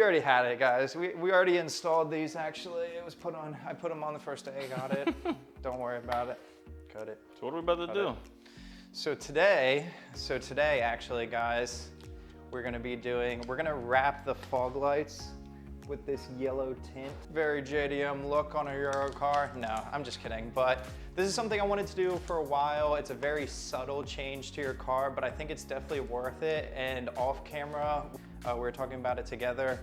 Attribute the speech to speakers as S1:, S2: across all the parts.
S1: already had it, guys. We already installed these, actually. It was put on, I put them on the first day I got it. Don't worry about it. Cut it.
S2: So what are we about to do?
S1: So today, actually, guys, we're gonna wrap the fog lights with this yellow tint. Very JDM look on a Euro car. No, I'm just kidding. But this is something I wanted to do for a while. It's a very subtle change to your car, but I think it's definitely worth it. And off camera, we were talking about it together.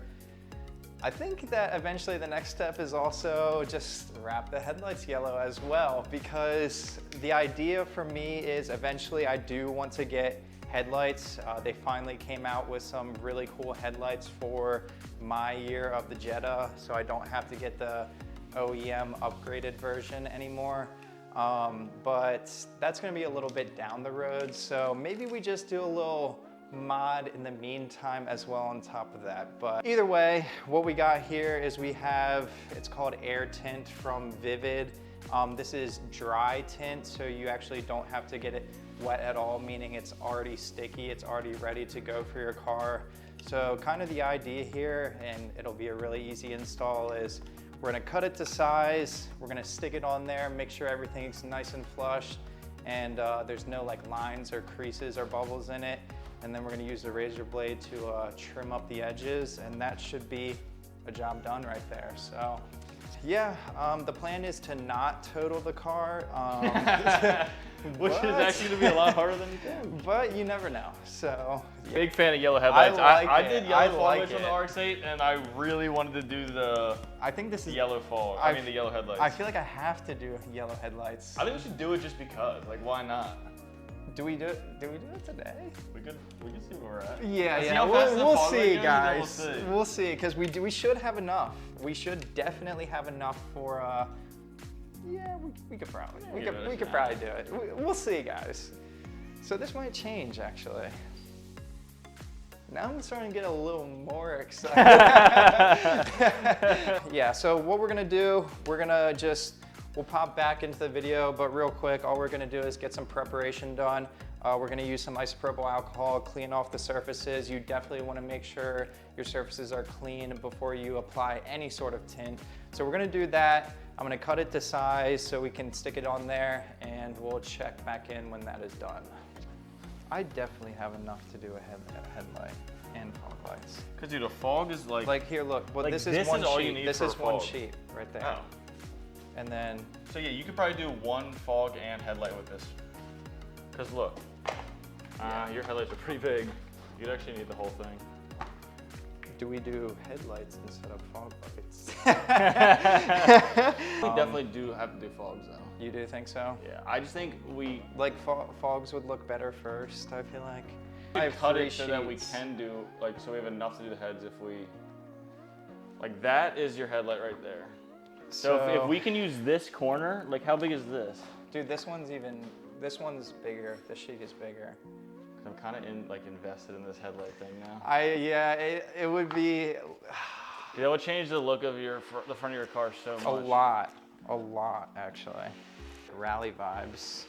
S1: I think that eventually the next step is also just wrap the headlights yellow as well, because the idea for me is eventually I do want to get headlights. They finally came out with some really cool headlights for my year of the Jetta, so I don't have to get the OEM upgraded version anymore. But that's gonna be a little bit down the road, so maybe we just do a little mod in the meantime as well on top of that. But either way, what we got here is it's called Air Tint from Vivid. This is dry tint, so you actually don't have to get it wet at all, meaning it's already sticky, it's already ready to go for your car. So kind of the idea here, and it'll be a really easy install, is we're gonna cut it to size, we're gonna stick it on there, make sure everything's nice and flush, and there's no like lines or creases or bubbles in it. And then we're gonna use the razor blade to trim up the edges, and that should be a job done right there. So yeah, the plan is to not total the car.
S2: Which is actually gonna be a lot harder than you think.
S1: But you never know, so. Yeah.
S2: Big fan of yellow headlights. I did yellow fog lights on the
S1: it.
S2: RX-8, and I really wanted to do the yellow fog, the yellow headlights.
S1: I feel like I have to do yellow headlights.
S2: I think we should do it just because, like, why not?
S1: Do we do it today?
S2: We could see where we're at.
S1: Yeah, we'll see, guys. We'll see, because we should have enough. We should definitely have enough for, yeah, we could probably do it. We'll see, guys. So this might change, actually. Now I'm starting to get a little more excited. Yeah, so what we're gonna do, we'll pop back into the video, but real quick, all we're gonna do is get some preparation done. We're gonna use some isopropyl alcohol, clean off the surfaces. You definitely wanna make sure your surfaces are clean before you apply any sort of tint. So we're gonna do that. I'm gonna cut it to size so we can stick it on there, and we'll check back in when that is done. I definitely have enough to do a headlight and fog lights.
S2: Cause dude, a fog is like
S1: here, look, well,
S2: like
S1: this is one
S2: all
S1: sheet.
S2: You need
S1: this
S2: for
S1: is
S2: a fog.
S1: one sheet right there.
S2: Oh.
S1: And then.
S2: So yeah, you could probably do one fog and headlight with this. Cause look, your headlights are pretty big. You'd actually need the whole thing.
S1: Do we do headlights instead of fog lights?
S2: We definitely do have to do fogs though.
S1: You do think so?
S2: Yeah, I just think we
S1: like fogs would look better first. I feel like.
S2: I cut it so that we can do so we have enough to do the heads if we like that is your headlight right there. So if we can use this corner, like how big is this?
S1: Dude, this one's bigger. This sheet is bigger.
S2: I'm kind of invested in this headlight thing now.
S1: Yeah, it would be.
S2: That would change the look of the front of your car so much. A lot actually. Rally vibes.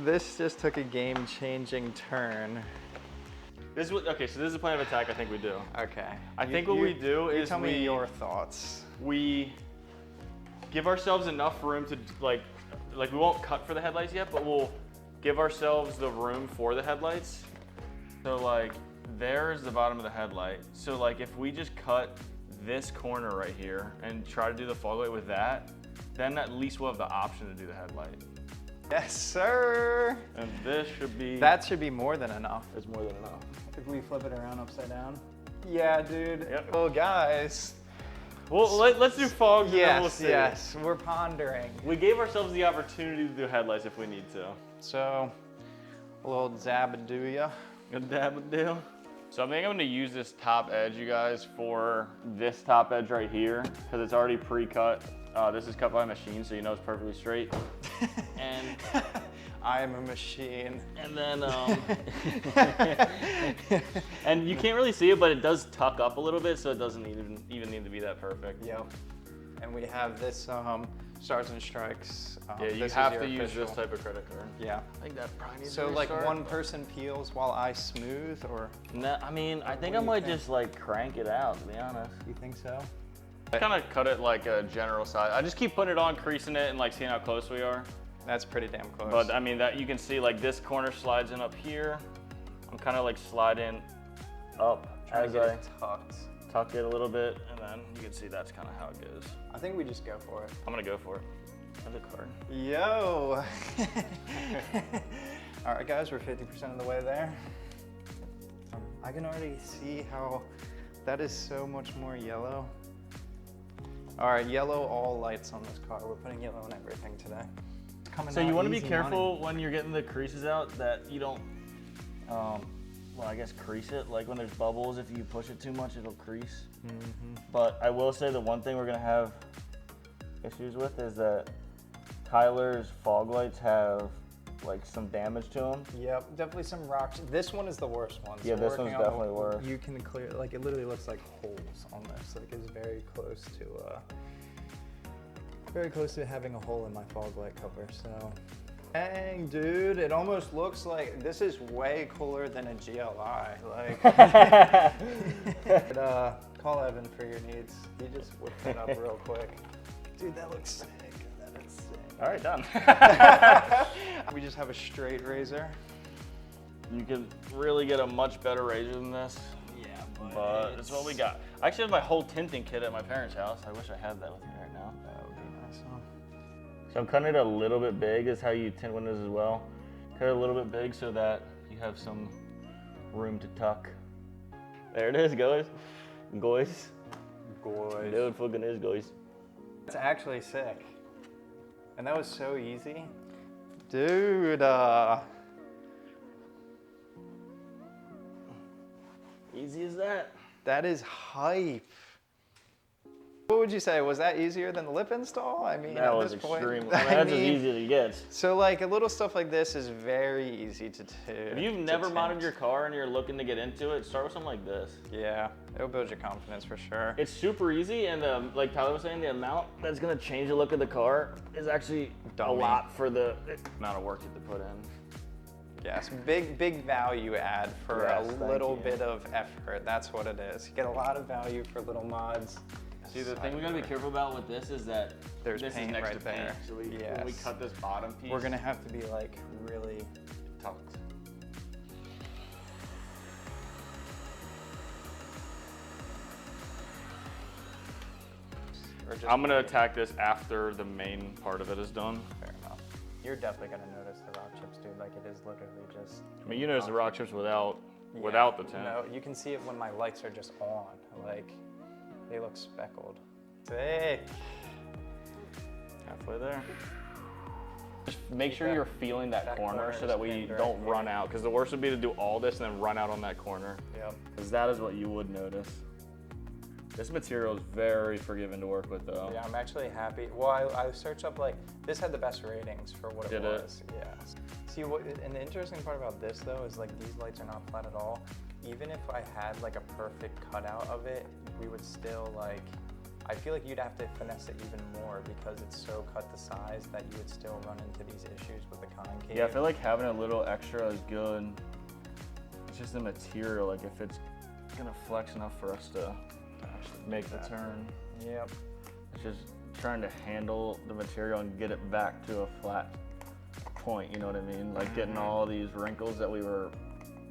S1: This just took a game-changing turn.
S2: Okay, so this is the plan of attack I think we do.
S1: Okay.
S2: I think what we do is
S1: tell me your thoughts.
S2: We give ourselves enough room to like we won't cut for the headlights yet, but we'll give ourselves the room for the headlights. So like there's the bottom of the headlight. So like if we just cut this corner right here and try to do the fog light with that, then at least we'll have the option to do the headlight.
S1: Yes, sir.
S2: And this should be.
S1: That should be more than enough.
S2: It's more than enough.
S1: If we flip it around upside down. Yeah, dude.
S2: Yep.
S1: Well, guys.
S2: Well, let's do fogs and then we'll see.
S1: Yes, we're pondering.
S2: We gave ourselves the opportunity to do headlights if we need to.
S1: So, a little zabadoo-ya.
S2: A dabadoo. So I think I'm gonna use this top edge, you guys, for this top edge right here, because it's already pre-cut. This is cut by a machine, so you know it's perfectly straight. And
S1: I am a machine.
S2: And then, and you can't really see it, but it does tuck up a little bit, so it doesn't even need to be that perfect.
S1: Yep. And we have this Stars and Stripes.
S2: Yeah, you
S1: this is
S2: have
S1: your
S2: to use
S1: official.
S2: this type of credit card.
S1: Yeah.
S2: I think that probably needs
S1: So
S2: to
S1: like
S2: restart.
S1: one person peels while I smooth, or?
S2: No, I mean, I think
S1: What
S2: I
S1: do you
S2: might
S1: think?
S2: just like crank it out, to be honest.
S1: You think so?
S2: Kind of cut it like a general size. I just keep putting it on, creasing it, and like seeing how close we are.
S1: That's pretty damn close.
S2: But I mean, that you can see like this corner slides in up here. I'm kind of like sliding up
S1: Trying
S2: as
S1: to get
S2: I
S1: it tucked.
S2: tuck it a little bit, and then you can see that's kind of how it goes.
S1: I think we just go for it.
S2: I'm gonna go for it. Have the card.
S1: Yo! All right, guys, we're 50% of the way there. I can already see how that is so much more yellow. All right, yellow all lights on this car. We're putting yellow on everything today. It's coming
S2: So
S1: out
S2: you want to be
S1: easy
S2: careful
S1: money.
S2: when you're getting the creases out that you don't, well, I guess crease it. Like when there's bubbles, if you push it too much, it'll crease. But I will say the one thing we're gonna have issues with is that Tyler's fog lights have like some damage to them.
S1: Yep, definitely some rocks. This one is the worst one.
S2: Yeah, this
S1: working
S2: one's
S1: on the-
S2: definitely worse.
S1: You can clear, like it literally looks like holes on this. Like it's very close to having a hole in my fog light cover, so. Dang, dude, it almost looks like, this is way cooler than a GLI. Like, call Evan for your needs. He just whipped it up real quick. Dude, that looks sick. That is sick.
S2: All right, done.
S1: We just have a straight razor.
S2: You can really get a much better razor than this,
S1: Yeah,
S2: but it's what we got. I actually have my whole tinting kit at my parents' house. I wish I had that with me right now.
S1: That would be nice, huh?
S2: So I'm cutting it a little bit big, is how you tint windows as well. Cut it a little bit big so that you have some room to tuck. There it is, guys. Guys.
S1: Boys.
S2: There it fucking is, guys.
S1: It's actually sick. And that was so easy. Dude,
S2: Easy as that.
S1: that is hype. What would you say? Was that easier than the lip install? I mean,
S2: That
S1: at
S2: was
S1: this point,
S2: extreme. I mean, that's as easy as it gets.
S1: So like a little stuff like this is very easy to do.
S2: If you've never modded your car and you're looking to get into it, start with something like this.
S1: Yeah, it'll build your confidence for sure.
S2: It's super easy, and like Tyler was saying, the amount that's gonna change the look of the car is actually a lot for the amount of work you have to put in.
S1: Yes, big value add for
S2: Yes,
S1: a
S2: thank
S1: little
S2: you.
S1: bit of effort. That's what it is. You get a lot of value for little mods.
S2: See, the thing we gotta be careful about with this is that
S1: There's
S2: this
S1: paint
S2: is next
S1: right
S2: to paint.
S1: there.
S2: So when we
S1: Yes.
S2: cut this bottom piece,
S1: We're gonna have to be like really
S2: tucked.
S1: or just
S2: I'm gonna attack this after the main part of it is done.
S1: fair enough. You're definitely gonna notice the rock chips, dude. Like it is literally just.
S2: I mean, you notice the rock chips without the tint.
S1: No, you can see it when my lights are just on. Like they look speckled. Sick.
S2: Halfway there. Just make sure you're feeling that corner
S1: corner
S2: so that
S1: is
S2: we
S1: pinned right
S2: don't
S1: here.
S2: run out. Because the worst would be to do all this and then run out on that corner.
S1: Yep.
S2: Because that is what you would notice. This material is very forgiving to work with though.
S1: Yeah, I'm actually happy. Well, I searched up like this had the best ratings for what it
S2: Did it?
S1: was. Yeah. See, and the interesting part about this though is like these lights are not flat at all. Even if I had like a perfect cutout of it, we would still like. I feel like you'd have to finesse it even more because it's so cut to size that you would still run into these issues with the concave.
S2: Yeah, I feel like having a little extra is good. It's just the material, like if it's gonna flex enough for us to actually make the turn.
S1: Yep.
S2: It's just trying to handle the material and get it back to a flat point, you know what I mean? Like getting all these wrinkles that we were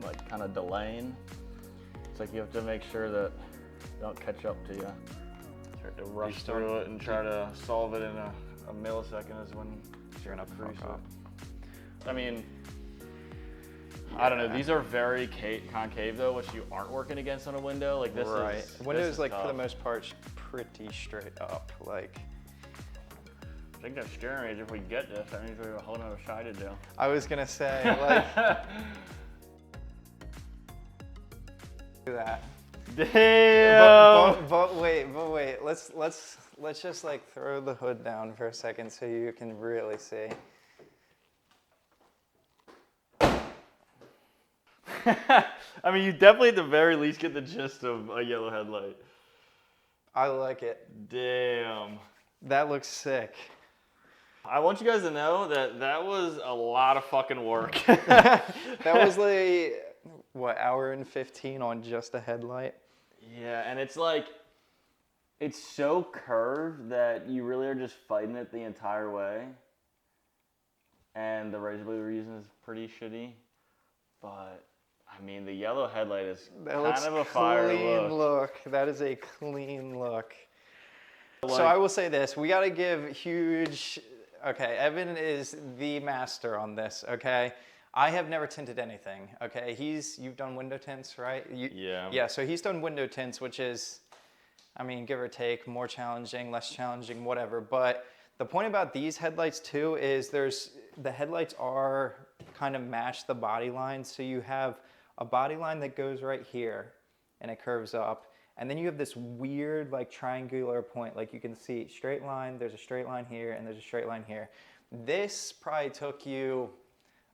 S2: like kind of delaying. It's like you have to make sure that they don't catch up to you. Try to rush through it and try to solve it in a millisecond is when
S1: You're gonna
S2: freeze
S1: fuck up.
S2: it. I mean, I don't know. These are very concave though, which you aren't working against on a window. Like this
S1: Right.
S2: is
S1: Windows, like for the
S2: tough.
S1: most part, pretty straight up. Like
S2: I think that's scary. Is if we get this, that means we have a whole nother side to do.
S1: I was gonna say, like do that.
S2: Damn.
S1: But wait. Let's just like throw the hood down for a second so you can really see.
S2: I mean, you definitely at the very least get the gist of a yellow headlight.
S1: I like it.
S2: Damn.
S1: That looks sick.
S2: I want you guys to know that that was a lot of fucking work.
S1: That was like, what, hour and 15 on just a headlight?
S2: Yeah, and it's like, it's so curved that you really are just fighting it the entire way. And the razor blade we're using is pretty shitty. But, I mean, the yellow headlight is kind of a fire look.
S1: That is a clean look. So I will say this, we gotta give huge, okay, Evan is the master on this, okay? I have never tinted anything, okay? You've done window tints, right?
S2: Yeah.
S1: Yeah, so he's done window tints, which is, I mean, give or take, more challenging, less challenging, whatever. But the point about these headlights too is the headlights are kind of match the body line. So you have a body line that goes right here and it curves up. And then you have this weird like triangular point, like you can see straight line, there's a straight line here and there's a straight line here. This probably took you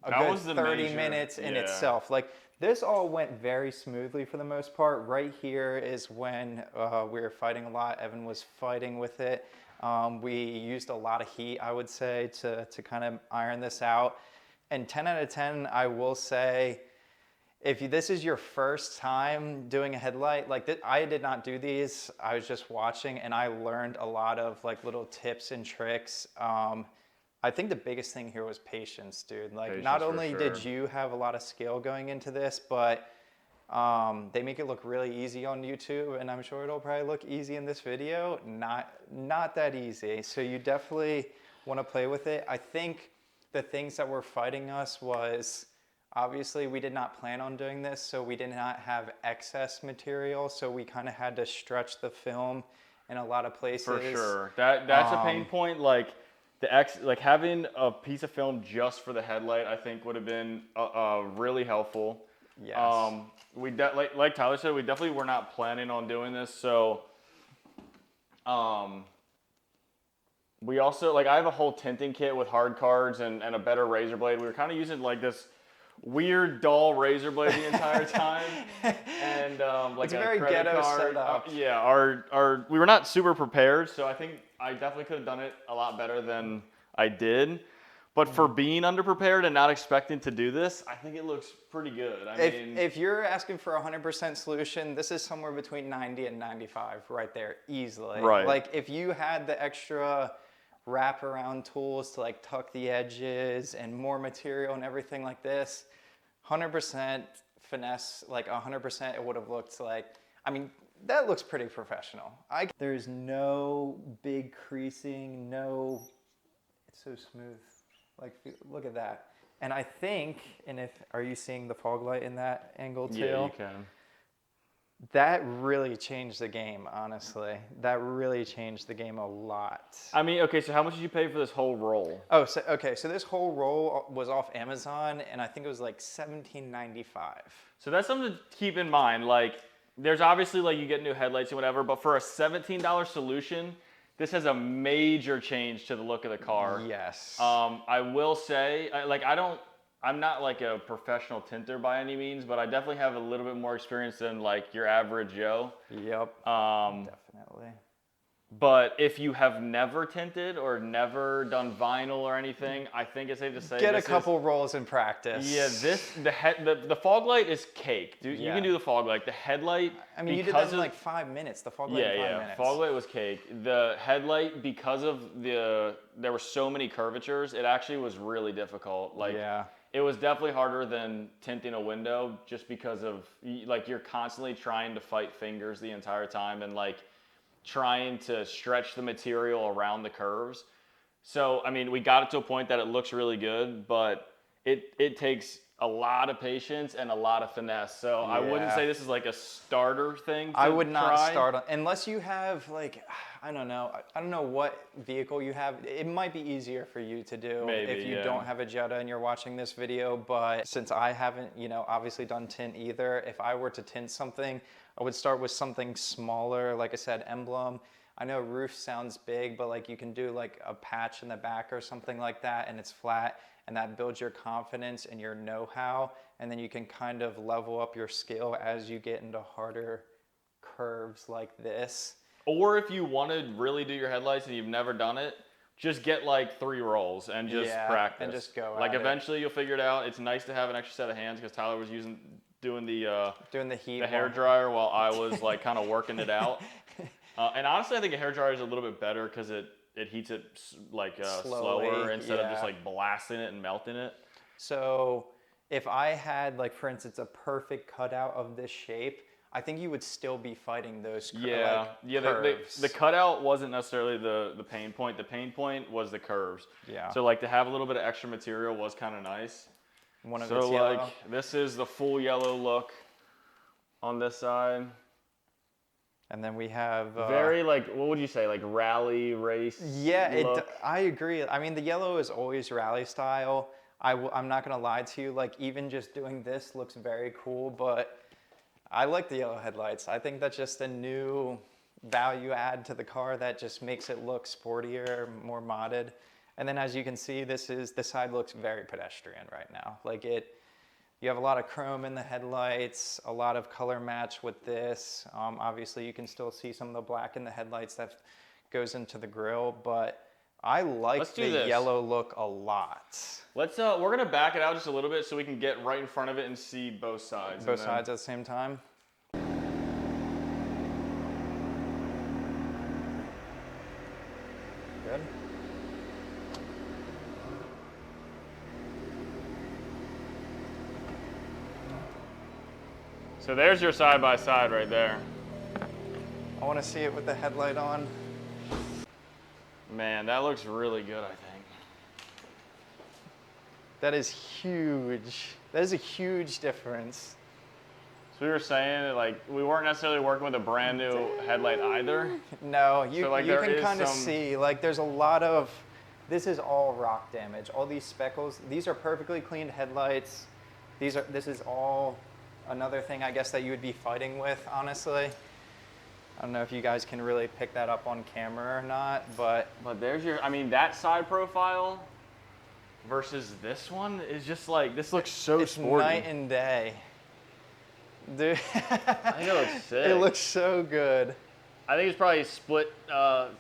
S1: a good 30 minutes in itself. Like this all went very smoothly for the most part. Right here is when we were fighting a lot. Evan was fighting with it. We used a lot of heat, I would say, to kind of iron this out. And 10 out of 10, I will say, if this is your first time doing a headlight, like I did not do these, I was just watching and I learned a lot of like little tips and tricks. I think the biggest thing here was patience, dude. Like not only did you have a lot of skill going into this, but they make it look really easy on YouTube, and I'm sure it'll probably look easy in this video. Not that easy. So you definitely want to play with it. I think the things that were fighting us was, obviously we did not plan on doing this, so we did not have excess material, so we kind of had to stretch the film in a lot of places.
S2: For sure. That's a pain point. Like having a piece of film just for the headlight, I think would have been really helpful.
S1: Yes.
S2: Like Tyler said, we definitely were not planning on doing this. So, we also, like, I have a whole tinting kit with hard cards and a better razor blade. We were kind of using like this weird dull razor blade the entire time, and like
S1: it's a very ghetto setup.
S2: Yeah, we were not super prepared, so I think I definitely could have done it a lot better than I did. But for being underprepared and not expecting to do this, I think it looks pretty good.
S1: If you're asking for a 100% solution, this is somewhere between 90 and 95 right there, easily.
S2: Right.
S1: Like if you had the extra wraparound tools to like tuck the edges and more material and everything like this, 100% finesse, like 100% it would have looked like, I mean, that looks pretty professional. There's no big creasing, it's so smooth. Like, look at that. And I think, are you seeing the fog light in that angle too?
S2: Yeah, you can.
S1: That really changed the game, honestly. That really changed the game a lot.
S2: I mean, okay, so how much did you pay for this whole roll?
S1: Oh, so this whole roll was off Amazon, and I think it was like $17.95.
S2: So that's something to keep in mind. Like, there's obviously, like, you get new headlights and whatever, but for a $17 solution, this has a major change to the look of the car.
S1: Yes.
S2: I will say, I'm not like a professional tinter by any means, but I definitely have a little bit more experience than like your average Joe.
S1: Yep. Definitely.
S2: But if you have never tinted or never done vinyl or anything, I think it's safe to say
S1: get a couple rolls in practice.
S2: Yeah, the fog light is cake. Dude, you can do the fog light. The headlight,
S1: I mean, you did that in like 5 minutes. The fog light in 5 minutes.
S2: Yeah, fog light was cake. The headlight, because of there were so many curvatures, it actually was really difficult. Like, it was definitely harder than tinting a window, just because of like you're constantly trying to fight fingers the entire time and like trying to stretch the material around the curves. So, I mean, we got it to a point that it looks really good, but it takes a lot of patience and a lot of finesse. So I wouldn't say this is like a starter thing to
S1: I would not
S2: try.
S1: start on, unless you have like, I don't know what vehicle you have. It might be easier for you to do if you don't have a Jetta and you're watching this video, but since I haven't, obviously done tint either, if I were to tint something, I would start with something smaller, like I said, emblem. I know roof sounds big, but like you can do like a patch in the back or something like that, and it's flat, and that builds your confidence and your know-how, and then you can kind of level up your skill as you get into harder curves like this.
S2: Or if you want to really do your headlights and you've never done it, just get like 3 rolls and just practice.
S1: And just go
S2: like
S1: at
S2: eventually you'll figure it out. It's nice to have an extra set of hands because Tyler was doing the
S1: heat,
S2: the hair dryer while I was like kind of working it out. And honestly, I think a hair dryer is a little bit better because it heats it like slower instead of just like blasting it and melting it.
S1: So if I had, like, for instance, a perfect cutout of this shape, I think you would still be fighting those curves.
S2: The cutout wasn't necessarily the pain point. The pain point was the curves.
S1: Yeah.
S2: So like to have a little bit of extra material was kind of nice.
S1: So
S2: like this is the full yellow look on this side.
S1: And then we have
S2: very like, what would you say, like rally race?
S1: Yeah, I agree. I mean, the yellow is always rally style. I'm not gonna lie to you. Like, even just doing this looks very cool, but I like the yellow headlights. I think that's just a new value add to the car that just makes it look sportier, more modded. And then as you can see, this side looks very pedestrian right now. Like you have a lot of chrome in the headlights, a lot of color match with this. Obviously you can still see some of the black in the headlights that goes into the grille, but I like the yellow look a lot.
S2: Let's we're gonna back it out just a little bit so we can get right in front of it and see both sides.
S1: Both sides at the same time. Good.
S2: So there's your side by side right there.
S1: I want to see it with the headlight on.
S2: Man, that looks really good, I think.
S1: That is huge. That is a huge difference.
S2: So we were saying, like, we weren't necessarily working with a brand new headlight either.
S1: No, you can kind of
S2: some...
S1: see, like, there's a lot of, this is all rock damage. All these speckles, these are perfectly cleaned headlights. This is all another thing, I guess, that you would be fighting with, honestly. I don't know if you guys can really pick that up on camera or not, but
S2: there's your, I mean, that side profile versus this one is just like, this looks so sporty.
S1: It's night and day. Dude,
S2: I think it looks sick.
S1: It looks so good.
S2: I think it's probably split, like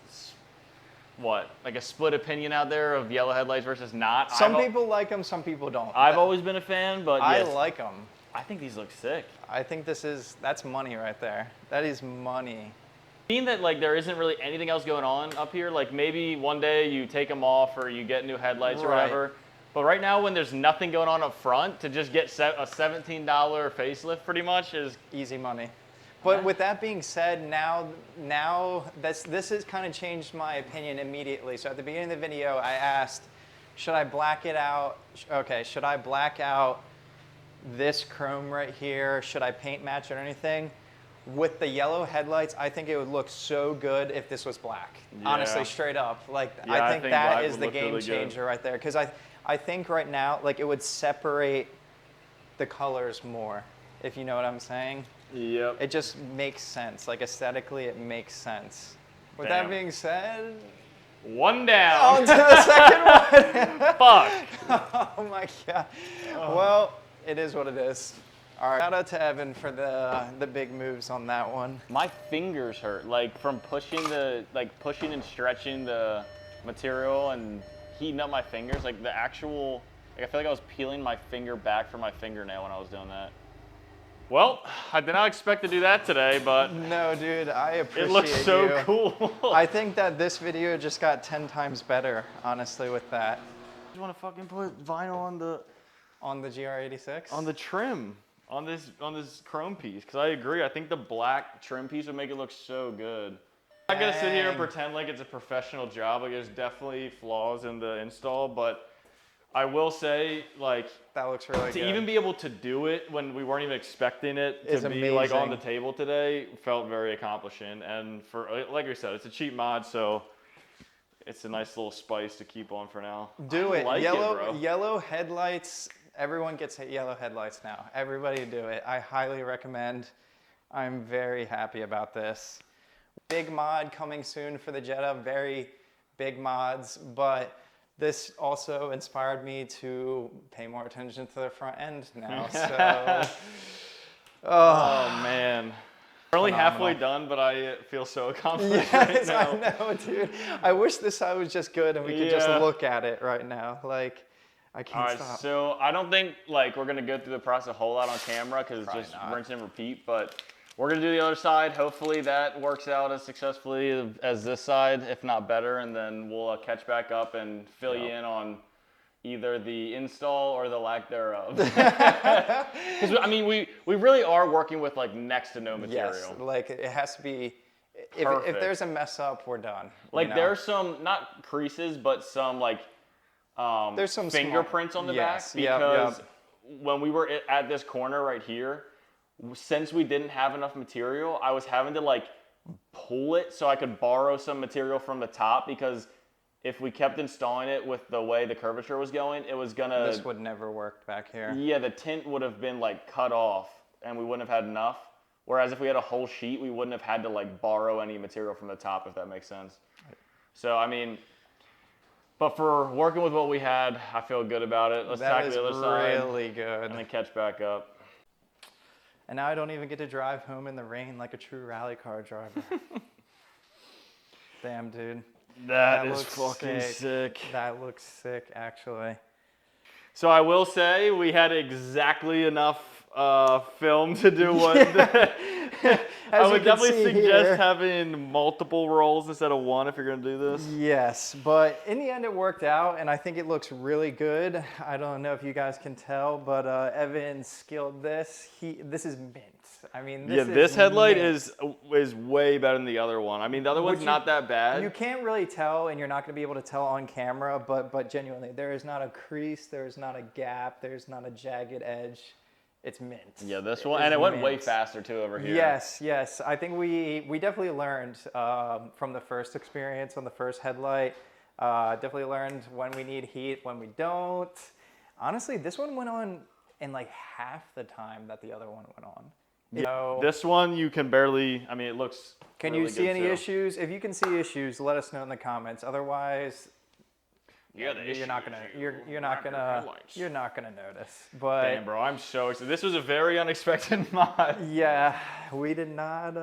S2: a split opinion out there of yellow headlights versus not.
S1: Some people like them, some people don't.
S2: I've always been a fan, but
S1: I like them.
S2: I think these look sick.
S1: I think that's money right there. That is money.
S2: Being that like there isn't really anything else going on up here, like maybe one day you take them off or you get new headlights or whatever. But right now when there's nothing going on up front, to just get a $17 facelift pretty much is
S1: easy money. But with that being said, now this has kind of changed my opinion immediately. So at the beginning of the video, I asked, should I black it out? Okay, should I black out this chrome right here? Should I paint match it or anything? With the yellow headlights, I think it would look so good if this was black. Yeah. Honestly, straight up. Like, I think that is the game changer right there. Because I think right now, like, it would separate the colors more, if you know what I'm saying.
S2: Yep.
S1: It just makes sense. Like, aesthetically, it makes sense. With that being said,
S2: one down.
S1: On to the second one.
S2: Fuck.
S1: Oh my God. Oh. Well, it is what it is. All right. Shout out to Evan for the big moves on that one.
S2: My fingers hurt, like from pushing and stretching the material and heating up my fingers. Like the actual, like I feel like I was peeling my finger back from my fingernail when I was doing that. Well, I did not expect to do that today, but
S1: no, dude, I appreciate it.
S2: It looks so cool.
S1: I think that this video just got 10 times better, honestly, with that.
S2: I just want to fucking put vinyl
S1: on the GR86,
S2: on the trim, on this chrome piece. Because I agree, I think the black trim piece would make it look so good. I'm not gonna sit here and pretend like it's a professional job. Like there's definitely flaws in the install, but I will say, like,
S1: that looks really good.
S2: To even be able to do it when we weren't even expecting it to be like on the table today felt very accomplishing. And for, like I said, it's a cheap mod, so it's a nice little spice to keep on for now.
S1: Do it. Yellow headlights. Everyone gets yellow headlights now. Everybody do it. I highly recommend. I'm very happy about this. Big mod coming soon for the Jetta. Very big mods, but this also inspired me to pay more attention to the front end now. So,
S2: oh man, We're only halfway
S1: phenomenal.
S2: done, but I feel so accomplished right
S1: Yes,
S2: now.
S1: I know, dude. I wish this side was just good and we could just
S2: Yeah.
S1: look at it right now. Like, I
S2: All
S1: can't
S2: right,
S1: stop.
S2: so I don't think like we're gonna go through the process a whole lot on camera because it's
S1: Probably
S2: just
S1: not.
S2: rinse and repeat. But we're gonna do the other side. Hopefully that works out as successfully as this side, if not better, and then we'll catch back up and fill you in on either the install or the lack thereof. Because I mean, we really are working with like next to no material.
S1: Yes, like it has to be. If
S2: Perfect.
S1: there's a mess up, we're done.
S2: Like
S1: you know?
S2: there's some not creases, but some like
S1: There's some
S2: fingerprints on the
S1: yes,
S2: back
S1: yep,
S2: because
S1: yep.
S2: when we were at this corner right here, since we didn't have enough material, I was having to like pull it so I could borrow some material from the top because if we kept installing it with the way the curvature was going, it was gonna.
S1: This would never work back here.
S2: Yeah, the tint would have been like cut off and we wouldn't have had enough. Whereas if we had a whole sheet, we wouldn't have had to like borrow any material from the top, if that makes sense. So, I mean, but for working with what we had, I feel good about it. Let's tackle the other side.
S1: Really good.
S2: And then catch back up.
S1: And now I don't even get to drive home in the rain like a true rally car driver. Damn, dude.
S2: That is
S1: looks
S2: fucking sick.
S1: That looks sick, actually.
S2: So I will say we had exactly enough film to do what. I would definitely suggest having multiple rolls instead of one if you're going to do this.
S1: Yes, but in the end it worked out, and I think it looks really good. I don't know if you guys can tell, but Evan skilled this. This is mint. I mean,
S2: this headlight
S1: mint.
S2: is way better than the other one. I mean, the other one's not that bad.
S1: You can't really tell, and you're not going to be able to tell on camera, but genuinely, there is not a crease, there is not a gap, there's not a jagged edge. It's mint.
S2: Yeah, this one, and it went way faster too over here.
S1: Yes, yes. I think we definitely learned from the first experience on the first headlight. Definitely learned when we need heat, when we don't. Honestly, this one went on in like half the time that the other one went on.
S2: Yeah, this one you can barely, I mean, it looks
S1: Can you see any issues? If you can see issues, let us know in the comments. Otherwise, you're not gonna notice. But
S2: damn, bro, I'm so excited. This was a very unexpected mod.
S1: Yeah, we did not.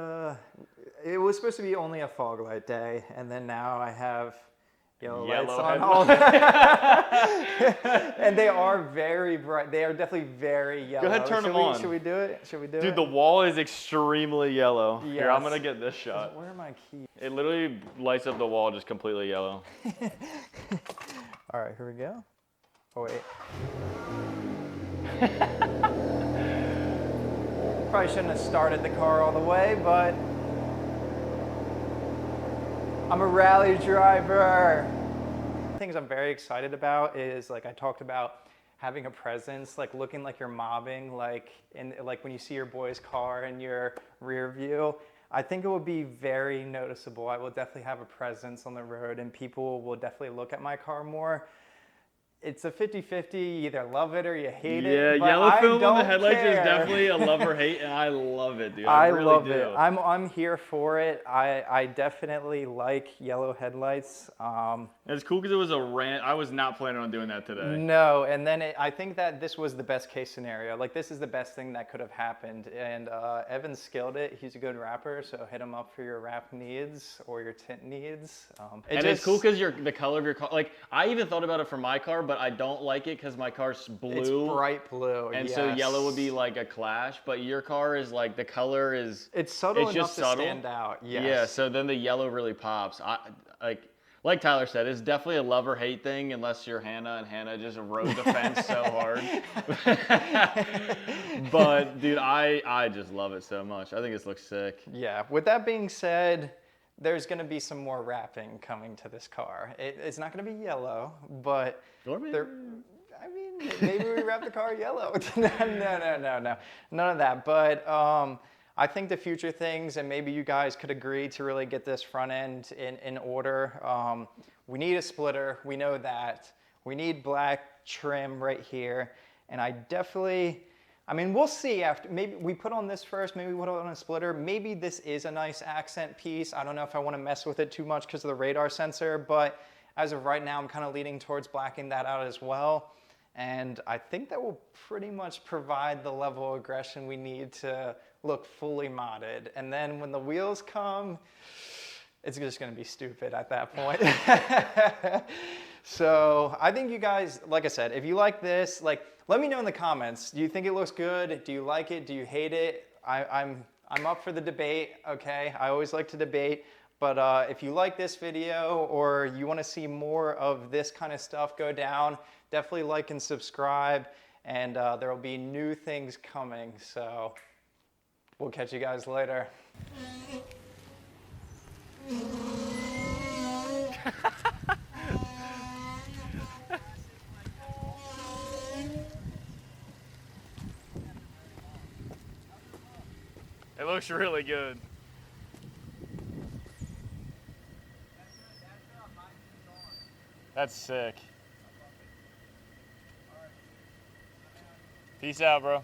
S1: It was supposed to be only a fog light day, and then now I have yellow lights on all. And they are very bright. They are definitely very yellow.
S2: Go ahead, turn them on.
S1: Should we do it? Should we do it?
S2: Dude, the wall is extremely yellow.
S1: Yes.
S2: Here, I'm gonna get this shot.
S1: Where are my keys?
S2: It literally lights up the wall just completely yellow.
S1: All right, here we go. Oh wait. Probably shouldn't have started the car all the way, but I'm a rally driver. Things I'm very excited about is, like I talked about, having a presence, like looking like you're mobbing, like when you see your boy's car in your rear view. I think it will be very noticeable. I will definitely have a presence on the road, and people will definitely look at my car more. It's a 50-50, you either love it or you hate it.
S2: Yeah, yellow film on the headlights is definitely a love or hate, and I love it, dude. I really
S1: love
S2: do.
S1: it. I'm here for it. I definitely like yellow headlights.
S2: It's cool because it was a rant. I was not planning on doing that today.
S1: No, and then I think that this was the best case scenario. Like, this is the best thing that could have happened. And Evan skilled it. He's a good rapper, so hit him up for your rap needs or your tint needs.
S2: It's cool because the color of your car. Like, I even thought about it for my car, but I don't like it because my car's blue.
S1: It's bright blue,
S2: and so yellow would be like a clash. But your car is like, the color is.
S1: It's subtle enough
S2: just
S1: to
S2: subtle.
S1: stand out. Yes.
S2: Yeah. So then the yellow really pops. Like Tyler said, it's definitely a love or hate thing unless you're Hannah, and Hannah just rode the fence so hard. But dude, I just love it so much. I think this looks sick.
S1: Yeah. With that being said, there's going to be some more wrapping coming to this car. It's not going to be yellow, but maybe we wrap the car yellow. No, none of that. But I think the future things, and maybe you guys could agree to really get this front end in order. We need a splitter. We know that. We need black trim right here. And we'll see after. Maybe we put on this first, maybe we put on a splitter. Maybe this is a nice accent piece. I don't know if I want to mess with it too much because of the radar sensor, but as of right now, I'm kind of leaning towards blacking that out as well. And I think that will pretty much provide the level of aggression we need to look fully modded. And then when the wheels come, it's just gonna be stupid at that point. So I think you guys, like I said, if you like this, like, let me know in the comments. Do you think it looks good? Do you like it? Do you hate it? I'm up for the debate, okay? I always like to debate. But if you like this video or you want to see more of this kind of stuff go down, definitely like and subscribe. And there will be new things coming. So we'll catch you guys later.
S2: It looks really good. That's sick. Peace out, bro.